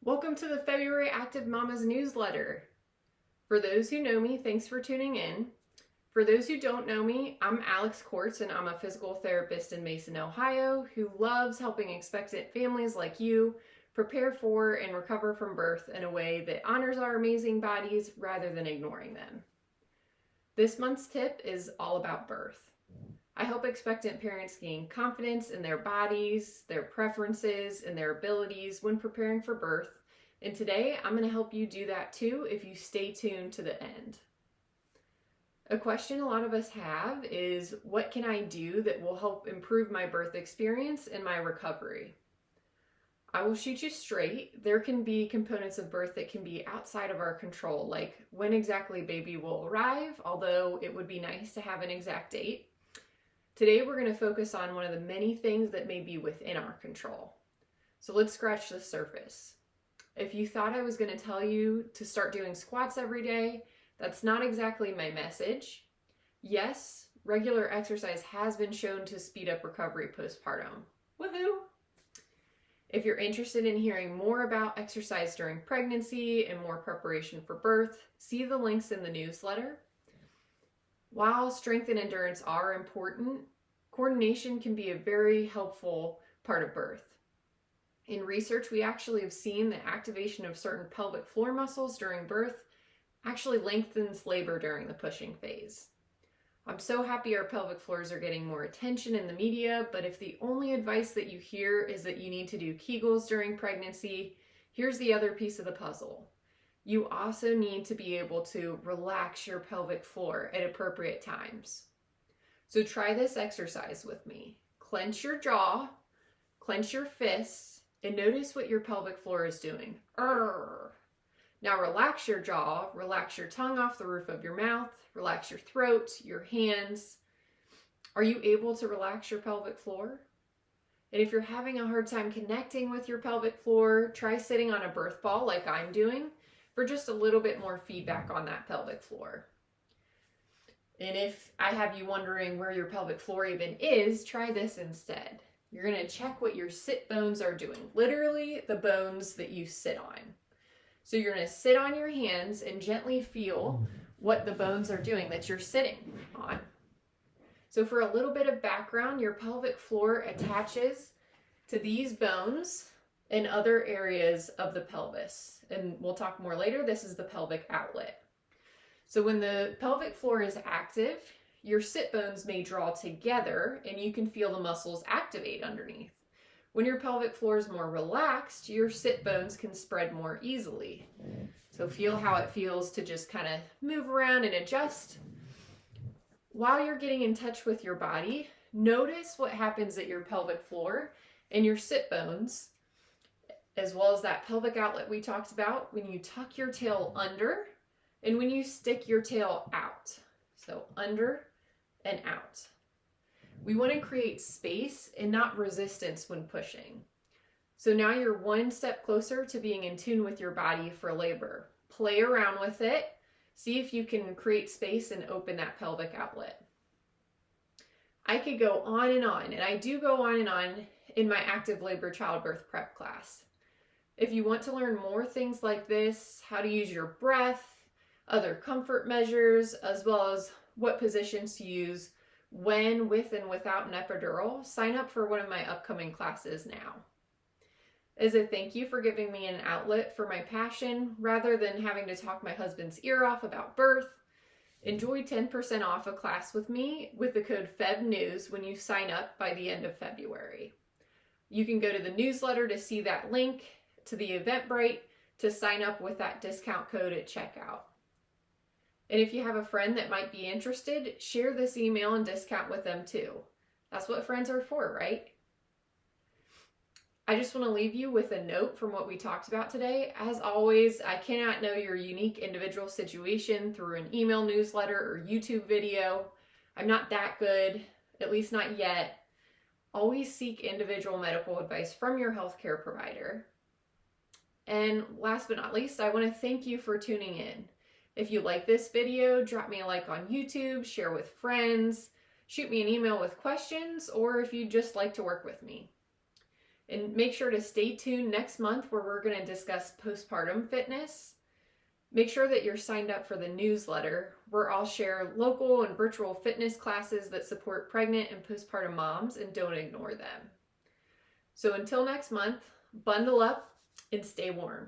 Welcome to the February Active Mamas newsletter. For those who know me, thanks for tuning in. For those who don't know me, I'm Alex Quartz and I'm a physical therapist in Mason, Ohio, who loves helping expectant families like you prepare for and recover from birth in a way that honors our amazing bodies rather than ignoring them. This month's tip is all about birth. I help expectant parents gain confidence in their bodies, their preferences, and their abilities when preparing for birth. And today, I'm going to help you do that too if you stay tuned to the end. A question a lot of us have is, what can I do that will help improve my birth experience and my recovery? I will shoot you straight. There can be components of birth that can be outside of our control, like when exactly baby will arrive, although it would be nice to have an exact date. Today, we're going to focus on one of the many things that may be within our control. So let's scratch the surface. If you thought I was going to tell you to start doing squats every day, that's not exactly my message. Yes, regular exercise has been shown to speed up recovery postpartum. Woohoo! If you're interested in hearing more about exercise during pregnancy and more preparation for birth, see the links in the newsletter. While strength and endurance are important, coordination can be a very helpful part of birth. In research, we actually have seen that activation of certain pelvic floor muscles during birth actually lengthens labor during the pushing phase. I'm so happy our pelvic floors are getting more attention in the media, but if the only advice that you hear is that you need to do Kegels during pregnancy, here's the other piece of the puzzle. You also need to be able to relax your pelvic floor at appropriate times. So try this exercise with me. Clench your jaw, clench your fists, and notice what your pelvic floor is doing. Now relax your jaw, relax your tongue off the roof of your mouth, relax your throat, your hands. Are you able to relax your pelvic floor? And if you're having a hard time connecting with your pelvic floor, try sitting on a birth ball like I'm doing for just a little bit more feedback on that pelvic floor. And if I have you wondering where your pelvic floor even is, try this instead. You're going to check what your sit bones are doing, literally the bones that you sit on. So you're going to sit on your hands and gently feel what the bones are doing that you're sitting on. So for a little bit of background, your pelvic floor attaches to these bones and other areas of the pelvis. And we'll talk more later. This is the pelvic outlet. So when the pelvic floor is active, your sit bones may draw together and you can feel the muscles activate underneath. When your pelvic floor is more relaxed, your sit bones can spread more easily. So feel how it feels to just kind of move around and adjust. While you're getting in touch with your body, notice what happens at your pelvic floor and your sit bones, as well as that pelvic outlet we talked about, when you tuck your tail under and when you stick your tail out. So under and out. We want to create space and not resistance when pushing. So now you're one step closer to being in tune with your body for labor. Play around with it. See if you can create space and open that pelvic outlet. I could go on, and I do go on and on in my active labor childbirth prep class. If you want to learn more things like this, how to use your breath, other comfort measures, as well as what positions to use when, with, and without an epidural, sign up for one of my upcoming classes now. As a thank you for giving me an outlet for my passion, rather than having to talk my husband's ear off about birth, enjoy 10% off a class with me with the code FEBNEWS when you sign up by the end of February. You can go to the newsletter to see that link, to the Eventbrite to sign up with that discount code at checkout. And if you have a friend that might be interested, share this email and discount with them too. That's what friends are for, right? I just want to leave you with a note from what we talked about today. As always, I cannot know your unique individual situation through an email newsletter or YouTube video. I'm not that good, at least not yet. Always seek individual medical advice from your healthcare provider. And last but not least, I want to thank you for tuning in. If you like this video, drop me a like on YouTube, share with friends, shoot me an email with questions, or if you'd just like to work with me. And make sure to stay tuned next month where we're going to discuss postpartum fitness. Make sure that you're signed up for the newsletter where I'll share local and virtual fitness classes that support pregnant and postpartum moms, and don't ignore them. So until next month, bundle up and stay warm.